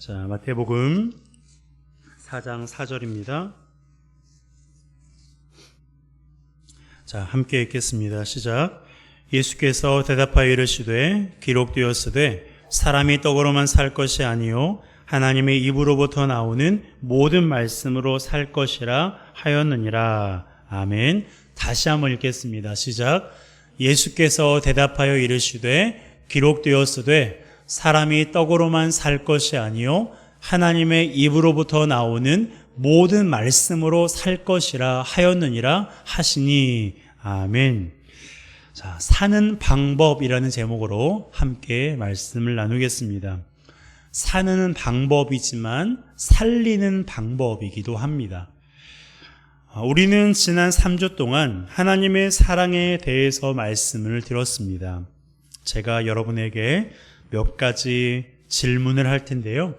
자, 마태복음 4장 4절입니다. 자, 함께 읽겠습니다. 시작. 예수께서 대답하여 이르시되 기록되었으되 사람이 떡으로만 살 것이 아니요 하나님의 입으로부터 나오는 모든 말씀으로 살 것이라 하였느니라. 아멘. 다시 한번 읽겠습니다. 시작. 예수께서 대답하여 이르시되 기록되었으되 사람이 떡으로만 살 것이 아니요 하나님의 입으로부터 나오는 모든 말씀으로 살 것이라 하였느니라 하시니. 아멘. 자, 사는 방법이라는 제목으로 함께 말씀을 나누겠습니다. 사는 방법이지만 살리는 방법이기도 합니다. 우리는 지난 3주 동안 하나님의 사랑에 대해서 말씀을 들었습니다. 제가 여러분에게 몇 가지 질문을 할 텐데요.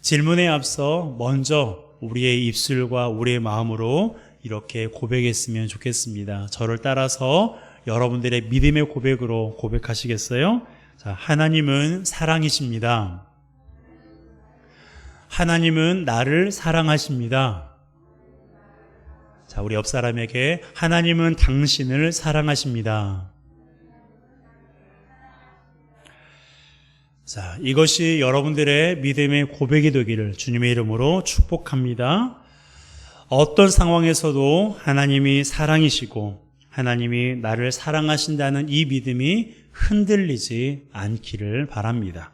질문에 앞서 먼저 우리의 입술과 우리의 마음으로 이렇게 고백했으면 좋겠습니다. 저를 따라서 여러분들의 믿음의 고백으로 고백하시겠어요? 자, 하나님은 사랑이십니다. 하나님은 나를 사랑하십니다. 자, 우리 옆 사람에게 하나님은 당신을 사랑하십니다. 자, 이것이 여러분들의 믿음의 고백이 되기를 주님의 이름으로 축복합니다. 어떤 상황에서도 하나님이 사랑이시고 하나님이 나를 사랑하신다는 이 믿음이 흔들리지 않기를 바랍니다.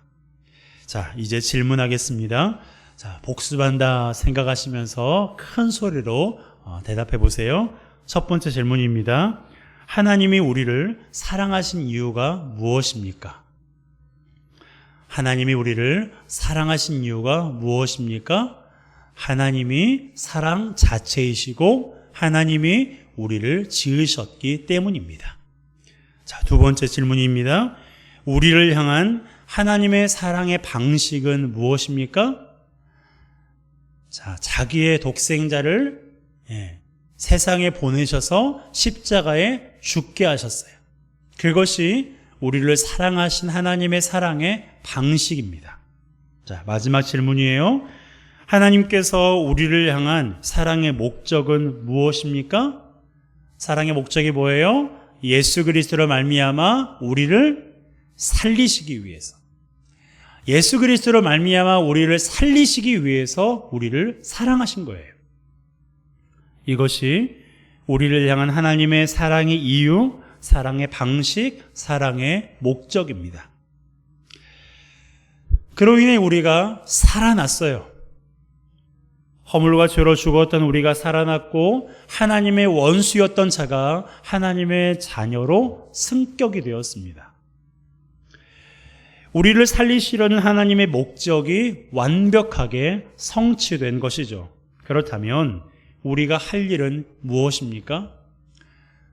자, 이제 질문하겠습니다. 자, 복습한다 생각하시면서 큰 소리로 대답해 보세요. 첫 번째 질문입니다. 하나님이 우리를 사랑하신 이유가 무엇입니까? 하나님이 우리를 사랑하신 이유가 무엇입니까? 하나님이 사랑 자체이시고 하나님이 우리를 지으셨기 때문입니다. 자, 두 번째 질문입니다. 우리를 향한 하나님의 사랑의 방식은 무엇입니까? 자, 자기의 독생자를 세상에 보내셔서 십자가에 죽게 하셨어요. 그것이 우리를 사랑하신 하나님의 사랑의 방식입니다. 자, 마지막 질문이에요. 하나님께서 우리를 향한 사랑의 목적은 무엇입니까? 사랑의 목적이 뭐예요? 예수 그리스도로 말미암아 우리를 살리시기 위해서. 예수 그리스도로 말미암아 우리를 살리시기 위해서 우리를 사랑하신 거예요. 이것이 우리를 향한 하나님의 사랑의 이유, 사랑의 방식, 사랑의 목적입니다. 그로 인해 우리가 살아났어요. 허물과 죄로 죽었던 우리가 살아났고 하나님의 원수였던 자가 하나님의 자녀로 승격이 되었습니다. 우리를 살리시려는 하나님의 목적이 완벽하게 성취된 것이죠. 그렇다면 우리가 할 일은 무엇입니까?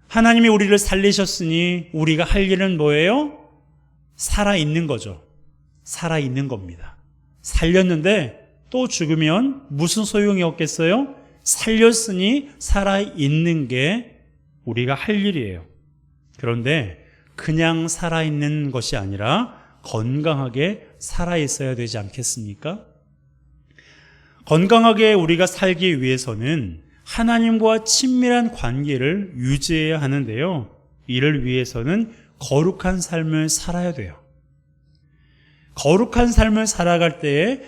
하나님이 우리를 살리셨으니 우리가 할 일은 뭐예요? 살아있는 거죠. 살아있는 겁니다. 살렸는데 또 죽으면 무슨 소용이 없겠어요? 살렸으니 살아있는 게 우리가 할 일이에요. 그런데 그냥 살아있는 것이 아니라 건강하게 살아있어야 되지 않겠습니까? 건강하게 우리가 살기 위해서는 하나님과 친밀한 관계를 유지해야 하는데요. 이를 위해서는 거룩한 삶을 살아야 돼요. 거룩한 삶을 살아갈 때에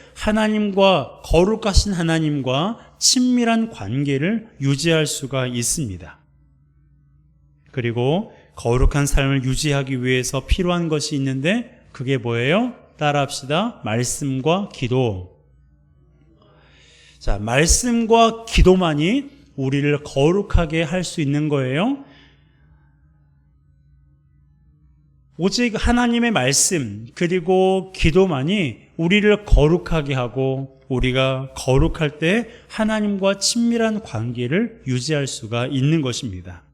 거룩하신 하나님과 친밀한 관계를 유지할 수가 있습니다. 그리고 거룩한 삶을 유지하기 위해서 필요한 것이 있는데 그게 뭐예요? 따라합시다. 말씀과 기도. 자, 말씀과 기도만이 우리를 거룩하게 할 수 있는 거예요. 오직 하나님의 말씀 그리고 기도만이 우리를 거룩하게 하고 우리가 거룩할 때 하나님과 친밀한 관계를 유지할 수가 있는 것입니다.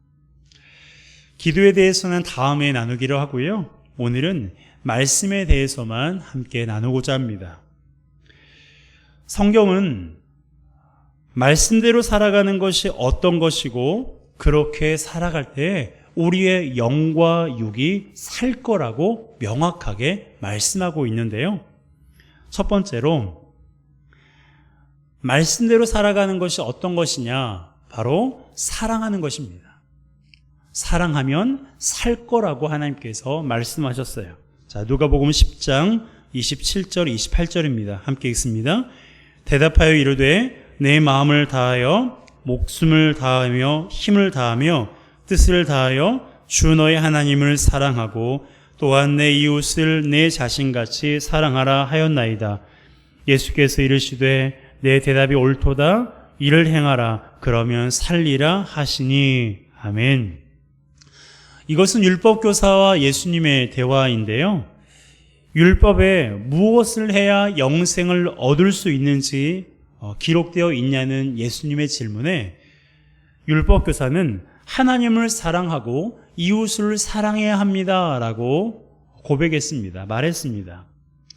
기도에 대해서는 다음에 나누기로 하고요. 오늘은 말씀에 대해서만 함께 나누고자 합니다. 성경은 말씀대로 살아가는 것이 어떤 것이고 그렇게 살아갈 때 우리의 영과 육이 살 거라고 명확하게 말씀하고 있는데요. 첫 번째로 말씀대로 살아가는 것이 어떤 것이냐? 바로 사랑하는 것입니다. 사랑하면 살 거라고 하나님께서 말씀하셨어요. 자, 누가복음 10장 27절 28절입니다. 함께 읽습니다. 대답하여 이르되 내 마음을 다하여 목숨을 다하며 힘을 다하며 뜻을 다하여 주 너의 하나님을 사랑하고 또한 내 이웃을 내 자신같이 사랑하라 하였나이다. 예수께서 이르시되 내 대답이 옳도다. 이를 행하라. 그러면 살리라 하시니. 아멘. 이것은 율법교사와 예수님의 대화인데요. 율법에 무엇을 해야 영생을 얻을 수 있는지 기록되어 있냐는 예수님의 질문에 율법교사는 하나님을 사랑하고 이웃을 사랑해야 합니다 라고 고백했습니다. 말했습니다.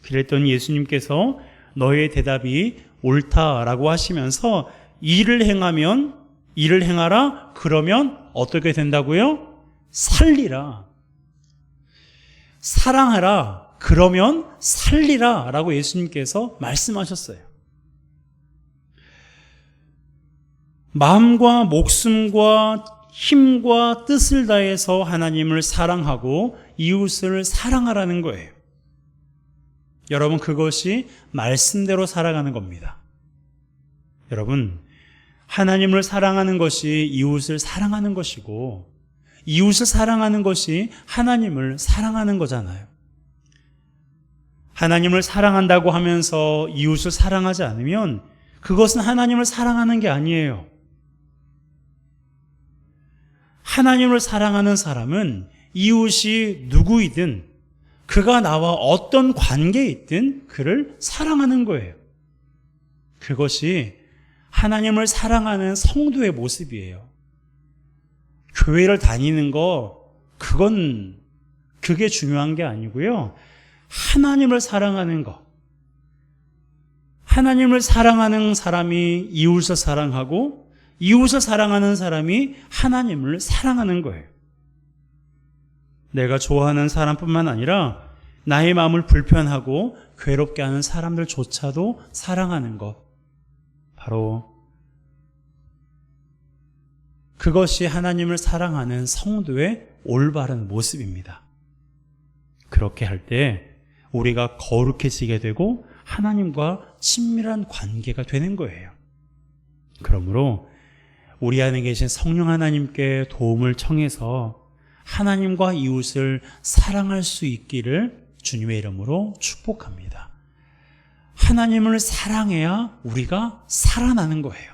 그랬더니 예수님께서 너의 대답이 옳다라고 하시면서 일을 행하라. 그러면 어떻게 된다고요? 살리라. 사랑하라. 그러면 살리라 라고 예수님께서 말씀하셨어요. 마음과 목숨과 힘과 뜻을 다해서 하나님을 사랑하고 이웃을 사랑하라는 거예요. 여러분, 그것이 말씀대로 살아가는 겁니다. 여러분, 하나님을 사랑하는 것이 이웃을 사랑하는 것이고 이웃을 사랑하는 것이 하나님을 사랑하는 거잖아요. 하나님을 사랑한다고 하면서 이웃을 사랑하지 않으면 그것은 하나님을 사랑하는 게 아니에요. 하나님을 사랑하는 사람은 이웃이 누구이든 그가 나와 어떤 관계에 있든 그를 사랑하는 거예요. 그것이 하나님을 사랑하는 성도의 모습이에요. 교회를 다니는 그게 중요한 게 아니고요. 하나님을 사랑하는 것. 하나님을 사랑하는 사람이 이웃을 사랑하고 이웃을 사랑하는 사람이 하나님을 사랑하는 거예요. 내가 좋아하는 사람뿐만 아니라 나의 마음을 불편하고 괴롭게 하는 사람들조차도 사랑하는 것. 바로 그것이 하나님을 사랑하는 성도의 올바른 모습입니다. 그렇게 할 때 우리가 거룩해지게 되고 하나님과 친밀한 관계가 되는 거예요. 그러므로 우리 안에 계신 성령 하나님께 도움을 청해서 하나님과 이웃을 사랑할 수 있기를 주님의 이름으로 축복합니다. 하나님을 사랑해야 우리가 살아나는 거예요.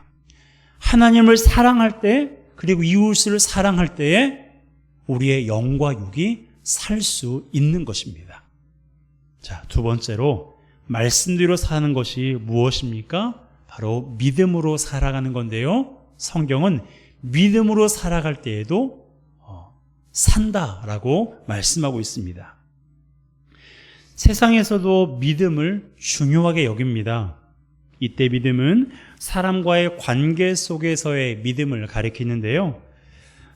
하나님을 사랑할 때 그리고 이웃을 사랑할 때에 우리의 영과 육이 살 수 있는 것입니다. 자, 두 번째로 말씀대로 사는 것이 무엇입니까? 바로 믿음으로 살아가는 건데요. 성경은 믿음으로 살아갈 때에도 산다라고 말씀하고 있습니다. 세상에서도 믿음을 중요하게 여깁니다. 이때 믿음은 사람과의 관계 속에서의 믿음을 가리키는데요.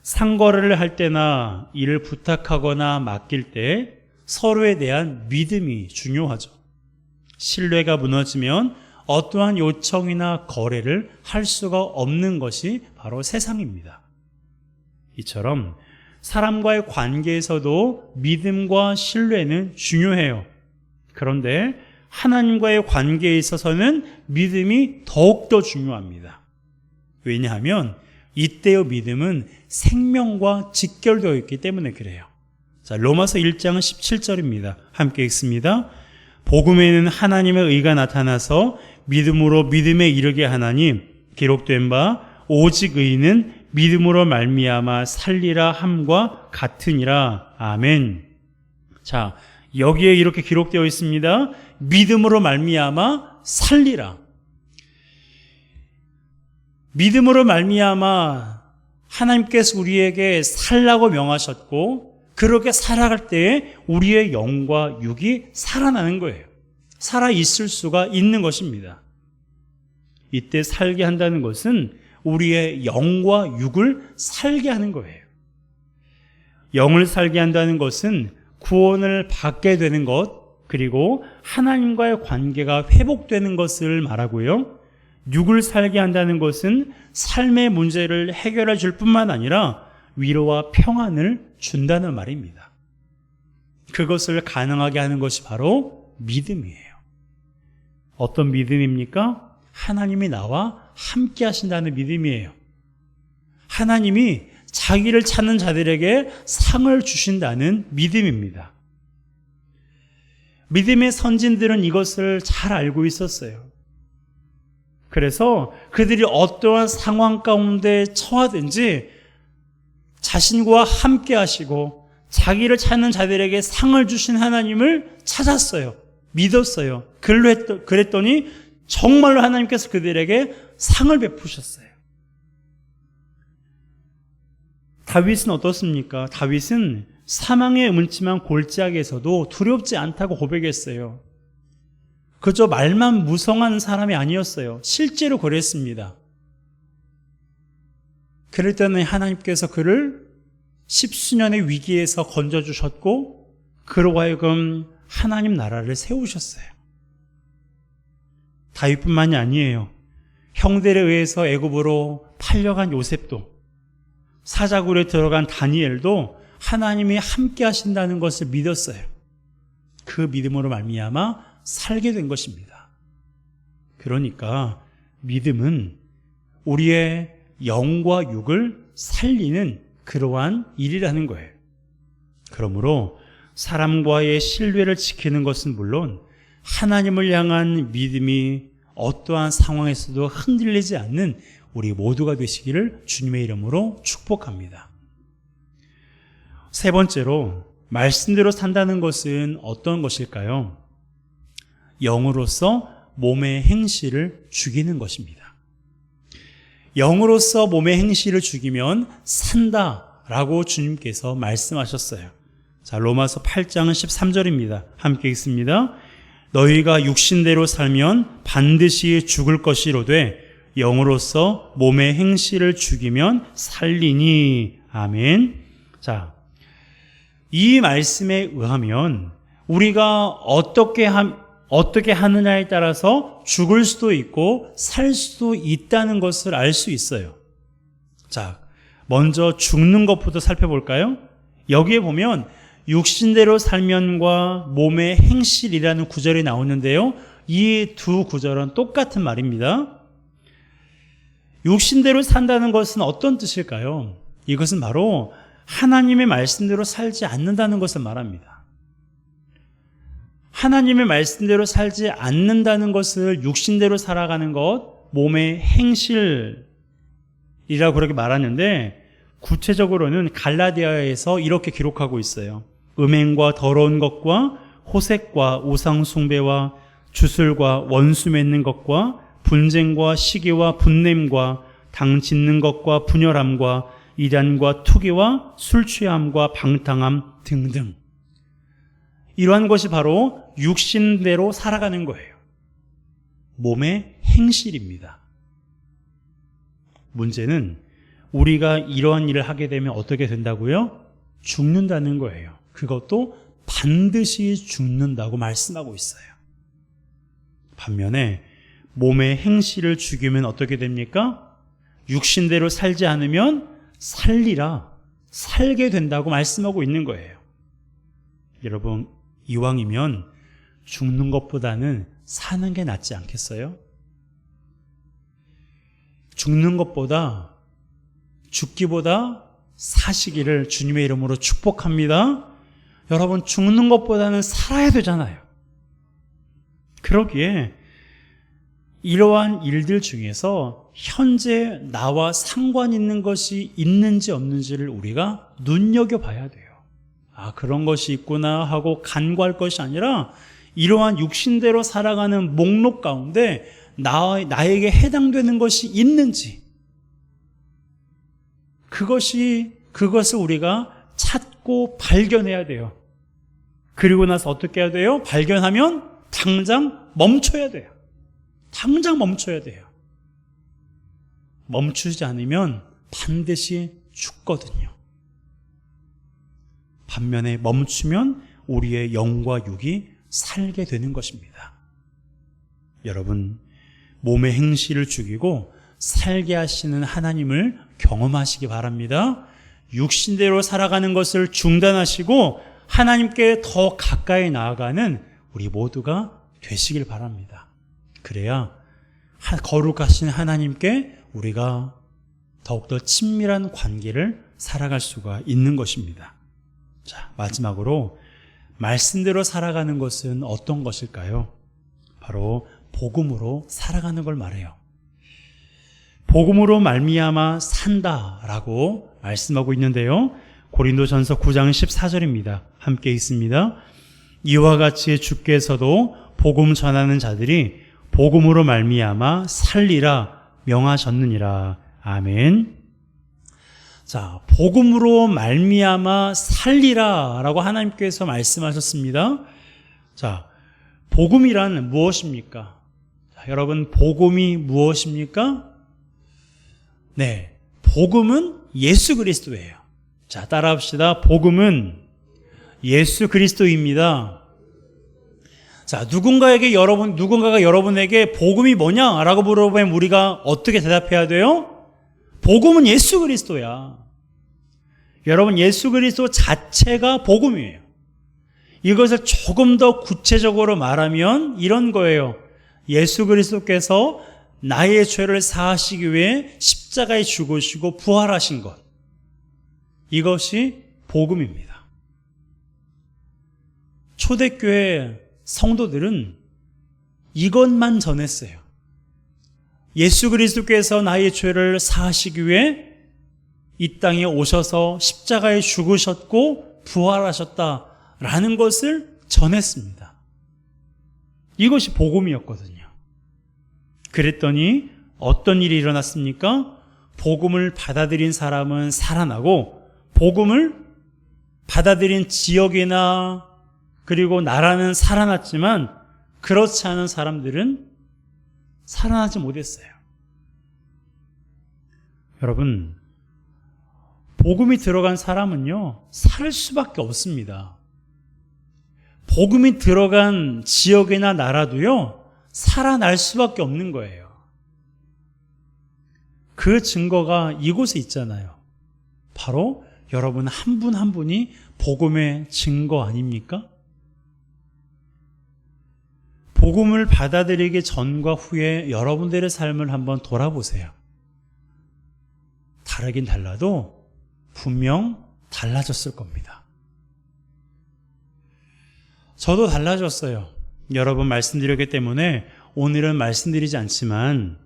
상거래를 할 때나 일을 부탁하거나 맡길 때 서로에 대한 믿음이 중요하죠. 신뢰가 무너지면 어떠한 요청이나 거래를 할 수가 없는 것이 바로 세상입니다. 이처럼 사람과의 관계에서도 믿음과 신뢰는 중요해요. 그런데 하나님과의 관계에 있어서는 믿음이 더욱더 중요합니다. 왜냐하면 이때의 믿음은 생명과 직결되어 있기 때문에 그래요. 자, 로마서 1장 17절입니다. 함께 읽습니다. 복음에는 하나님의 의가 나타나서 믿음으로 믿음에 이르게 하나니 기록된 바 오직 의는 믿음으로 말미암아 살리라 함과 같으니라. 아멘. 자, 여기에 이렇게 기록되어 있습니다. 믿음으로 말미암아 살리라. 믿음으로 말미암아 하나님께서 우리에게 살라고 명하셨고 그렇게 살아갈 때에 우리의 영과 육이 살아나는 거예요. 살아있을 수가 있는 것입니다. 이때 살게 한다는 것은 우리의 영과 육을 살게 하는 거예요. 영을 살게 한다는 것은 구원을 받게 되는 것, 그리고 하나님과의 관계가 회복되는 것을 말하고요. 육을 살게 한다는 것은 삶의 문제를 해결해 줄 뿐만 아니라 위로와 평안을 준다는 말입니다. 그것을 가능하게 하는 것이 바로 믿음이에요. 어떤 믿음입니까? 하나님이 나와 함께 하신다는 믿음이에요. 하나님이 자기를 찾는 자들에게 상을 주신다는 믿음입니다. 믿음의 선진들은 이것을 잘 알고 있었어요. 그래서 그들이 어떠한 상황 가운데 처하든지 자신과 함께 하시고 자기를 찾는 자들에게 상을 주신 하나님을 찾았어요. 믿었어요. 그랬더니 정말로 하나님께서 그들에게 상을 베푸셨어요. 다윗은 어떻습니까? 다윗은 사망의 음침한 골짜기에서도 두렵지 않다고 고백했어요. 그저 말만 무성한 사람이 아니었어요. 실제로 그랬습니다. 그랬더니 하나님께서 그를 십수년의 위기에서 건져주셨고 그로 하여금 하나님 나라를 세우셨어요. 다윗뿐만이 아니에요. 형들에 의해서 애굽으로 팔려간 요셉도, 사자굴에 들어간 다니엘도 하나님이 함께 하신다는 것을 믿었어요. 그 믿음으로 말미암아 살게 된 것입니다. 그러니까 믿음은 우리의 영과 육을 살리는 그러한 일이라는 거예요. 그러므로 사람과의 신뢰를 지키는 것은 물론 하나님을 향한 믿음이 어떠한 상황에서도 흔들리지 않는 우리 모두가 되시기를 주님의 이름으로 축복합니다. 세 번째로 말씀대로 산다는 것은 어떤 것일까요? 영으로서 몸의 행실을 죽이는 것입니다. 영으로서 몸의 행실을 죽이면 산다라고 주님께서 말씀하셨어요. 자, 로마서 8장 13절입니다. 함께 읽습니다. 너희가 육신대로 살면 반드시 죽을 것이로되 영으로서 몸의 행실을 죽이면 살리니. 아멘. 자, 이 말씀에 의하면 우리가 어떻게 하느냐에 따라서 죽을 수도 있고 살 수도 있다는 것을 알 수 있어요. 자, 먼저 죽는 것부터 살펴볼까요? 여기에 보면 육신대로 살면과 몸의 행실이라는 구절이 나오는데요. 이 두 구절은 똑같은 말입니다. 육신대로 산다는 것은 어떤 뜻일까요? 이것은 바로 하나님의 말씀대로 살지 않는다는 것을 말합니다. 하나님의 말씀대로 살지 않는다는 것을 육신대로 살아가는 것, 몸의 행실이라고 그렇게 말하는데 구체적으로는 갈라디아에서 이렇게 기록하고 있어요. 음행과 더러운 것과 호색과 우상 숭배와 주술과 원수 맺는 것과 분쟁과 시기와 분냄과 당 짓는 것과 분열함과 이단과 투기와 술 취함과 방탕함 등등. 이러한 것이 바로 육신대로 살아가는 거예요. 몸의 행실입니다. 문제는 우리가 이러한 일을 하게 되면 어떻게 된다고요? 죽는다는 거예요. 그것도 반드시 죽는다고 말씀하고 있어요. 반면에 몸의 행실을 죽이면 어떻게 됩니까? 육신대로 살지 않으면 살리라, 살게 된다고 말씀하고 있는 거예요. 여러분, 이왕이면 죽는 것보다는 사는 게 낫지 않겠어요? 죽기보다 사시기를 주님의 이름으로 축복합니다. 여러분, 죽는 것보다는 살아야 되잖아요. 그러기에 이러한 일들 중에서 현재 나와 상관 있는 것이 있는지 없는지를 우리가 눈여겨봐야 돼요. 아, 그런 것이 있구나 하고 간과할 것이 아니라 이러한 육신대로 살아가는 목록 가운데 나에게 해당되는 것이 있는지, 그것을 우리가 찾고 발견해야 돼요. 그리고 나서 어떻게 해야 돼요? 발견하면 당장 멈춰야 돼요. 당장 멈춰야 돼요. 멈추지 않으면 반드시 죽거든요. 반면에 멈추면 우리의 영과 육이 살게 되는 것입니다. 여러분, 몸의 행실을 죽이고 살게 하시는 하나님을 경험하시기 바랍니다. 육신대로 살아가는 것을 중단하시고 하나님께 더 가까이 나아가는 우리 모두가 되시길 바랍니다. 그래야 거룩하신 하나님께 우리가 더욱더 친밀한 관계를 살아갈 수가 있는 것입니다. 자, 마지막으로 말씀대로 살아가는 것은 어떤 것일까요? 바로 복음으로 살아가는 걸 말해요. 복음으로 말미암아 산다라고 말씀하고 있는데요. 고린도전서 9장 14절입니다. 함께 읽습니다. 이와 같이 주께서도 복음 전하는 자들이 복음으로 말미암아 살리라 명하셨느니라. 아멘. 자, 복음으로 말미암아 살리라라고 하나님께서 말씀하셨습니다. 자, 복음이란 무엇입니까? 자, 여러분, 복음이 무엇입니까? 네, 복음은 예수 그리스도예요. 자, 따라합시다. 복음은 예수 그리스도입니다. 자, 누군가가 여러분에게 복음이 뭐냐라고 물어보면 우리가 어떻게 대답해야 돼요? 복음은 예수 그리스도야. 여러분, 예수 그리스도 자체가 복음이에요. 이것을 조금 더 구체적으로 말하면 이런 거예요. 예수 그리스도께서 나의 죄를 사하시기 위해 십자가에 죽으시고 부활하신 것. 이것이 복음입니다. 초대교회 성도들은 이것만 전했어요. 예수 그리스도께서 나의 죄를 사하시기 위해 이 땅에 오셔서 십자가에 죽으셨고 부활하셨다라는 것을 전했습니다. 이것이 복음이었거든요. 그랬더니 어떤 일이 일어났습니까? 복음을 받아들인 사람은 살아나고 복음을 받아들인 지역이나 그리고 나라는 살아났지만 그렇지 않은 사람들은 살아나지 못했어요. 여러분, 복음이 들어간 사람은요, 살 수밖에 없습니다. 복음이 들어간 지역이나 나라도요, 살아날 수밖에 없는 거예요. 그 증거가 이곳에 있잖아요. 바로 여러분 한 분 한 분이 복음의 증거 아닙니까? 복음을 받아들이기 전과 후에 여러분들의 삶을 한번 돌아보세요. 다르긴 달라도 분명 달라졌을 겁니다. 저도 달라졌어요. 여러 번 말씀드렸기 때문에 오늘은 말씀드리지 않지만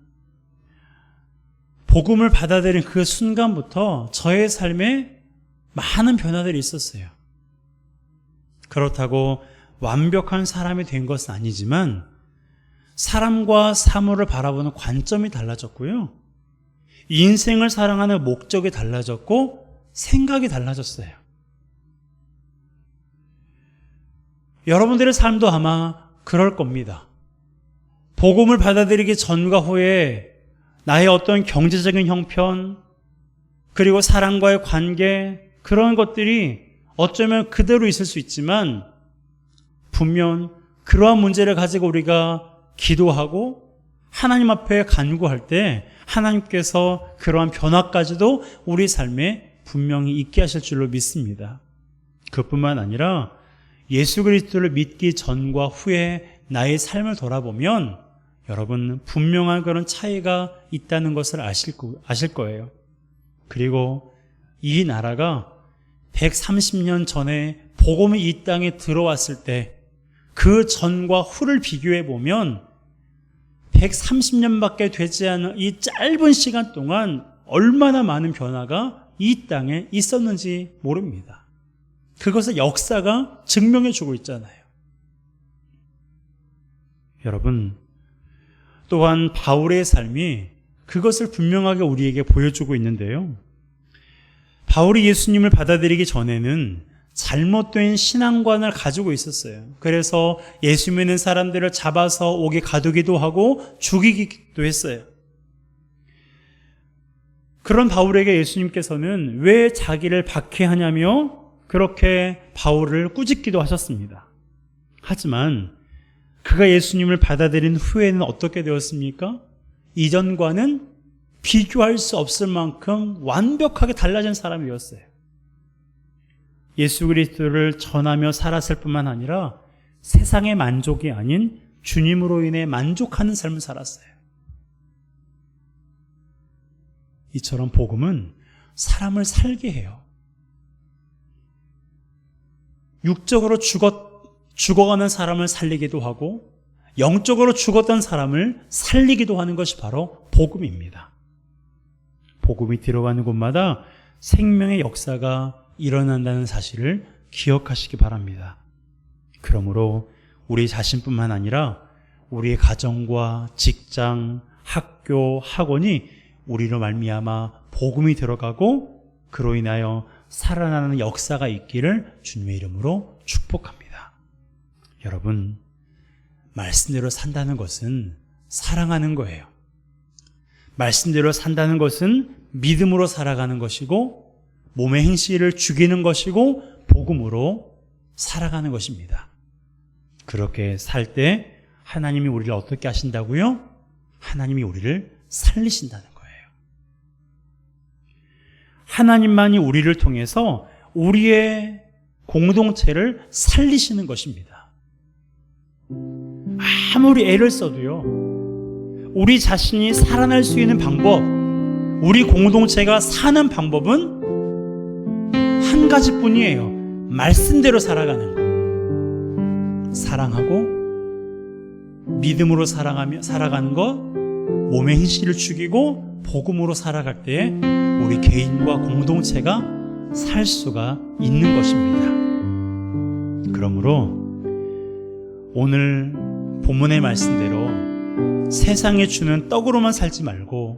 복음을 받아들인 그 순간부터 저의 삶에 많은 변화들이 있었어요. 그렇다고 완벽한 사람이 된 것은 아니지만 사람과 사물을 바라보는 관점이 달라졌고요. 인생을 사랑하는 목적이 달라졌고 생각이 달라졌어요. 여러분들의 삶도 아마 그럴 겁니다. 복음을 받아들이기 전과 후에 나의 어떤 경제적인 형편, 그리고 사람과의 관계, 그런 것들이 어쩌면 그대로 있을 수 있지만 분명 그러한 문제를 가지고 우리가 기도하고 하나님 앞에 간구할 때 하나님께서 그러한 변화까지도 우리 삶에 분명히 있게 하실 줄로 믿습니다. 그뿐만 아니라 예수 그리스도를 믿기 전과 후에 나의 삶을 돌아보면 여러분 분명한 그런 차이가 있다는 것을 아실 거예요. 그리고 이 나라가 130년 전에 복음이 이 땅에 들어왔을 때 그 전과 후를 비교해 보면 130년밖에 되지 않은 이 짧은 시간 동안 얼마나 많은 변화가 이 땅에 있었는지 모릅니다. 그것을 역사가 증명해 주고 있잖아요. 여러분, 또한 바울의 삶이 그것을 분명하게 우리에게 보여주고 있는데요. 바울이 예수님을 받아들이기 전에는 잘못된 신앙관을 가지고 있었어요. 그래서 예수 믿는 사람들을 잡아서 옥에 가두기도 하고 죽이기도 했어요. 그런 바울에게 예수님께서는 왜 자기를 박해하냐며 그렇게 바울을 꾸짖기도 하셨습니다. 하지만 그가 예수님을 받아들인 후에는 어떻게 되었습니까? 이전과는 비교할 수 없을 만큼 완벽하게 달라진 사람이었어요. 예수 그리스도를 전하며 살았을 뿐만 아니라 세상의 만족이 아닌 주님으로 인해 만족하는 삶을 살았어요. 이처럼 복음은 사람을 살게 해요. 육적으로 죽어가는 사람을 살리기도 하고 영적으로 죽었던 사람을 살리기도 하는 것이 바로 복음입니다. 복음이 들어가는 곳마다 생명의 역사가 일어난다는 사실을 기억하시기 바랍니다. 그러므로 우리 자신뿐만 아니라 우리의 가정과 직장, 학교, 학원이 우리로 말미암아 복음이 들어가고 그로 인하여 살아나는 역사가 있기를 주님의 이름으로 축복합니다. 여러분, 말씀대로 산다는 것은 사랑하는 거예요. 말씀대로 산다는 것은 믿음으로 살아가는 것이고 몸의 행실을 죽이는 것이고 복음으로 살아가는 것입니다. 그렇게 살 때 하나님이 우리를 어떻게 하신다고요? 하나님이 우리를 살리신다는 거예요. 하나님만이 우리를 통해서 우리의 공동체를 살리시는 것입니다. 아무리 애를 써도요, 우리 자신이 살아날 수 있는 방법, 우리 공동체가 사는 방법은 한 가지뿐이에요. 말씀대로 살아가는 것. 사랑하고 믿음으로 살아가는 것, 몸의 행실을 죽이고 복음으로 살아갈 때 우리 개인과 공동체가 살 수가 있는 것입니다. 그러므로 오늘 본문의 말씀대로 세상에 주는 떡으로만 살지 말고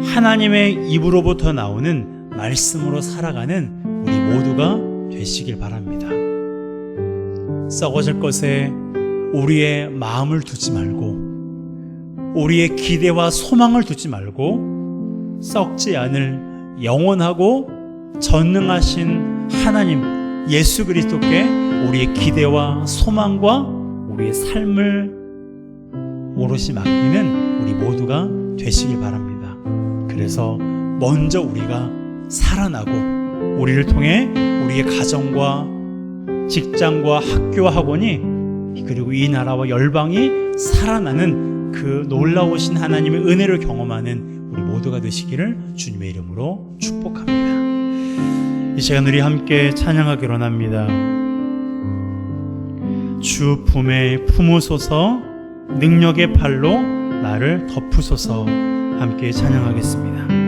하나님의 입으로부터 나오는 말씀으로 살아가는 우리 모두가 되시길 바랍니다. 썩어질 것에 우리의 마음을 두지 말고 우리의 기대와 소망을 두지 말고 썩지 않을 영원하고 전능하신 하나님 예수 그리스도께 우리의 기대와 소망과 우리의 삶을 오롯이 맡기는 우리 모두가 되시길 바랍니다. 그래서 먼저 우리가 살아나고 우리를 통해 우리의 가정과 직장과 학교와 학원이 그리고 이 나라와 열방이 살아나는 그 놀라우신 하나님의 은혜를 경험하는 우리 모두가 되시기를 주님의 이름으로 축복합니다. 이 시간 우리 함께 찬양하기로 합니다. 주 품에 품으소서 능력의 팔로 나를 덮으소서. 함께 찬양하겠습니다.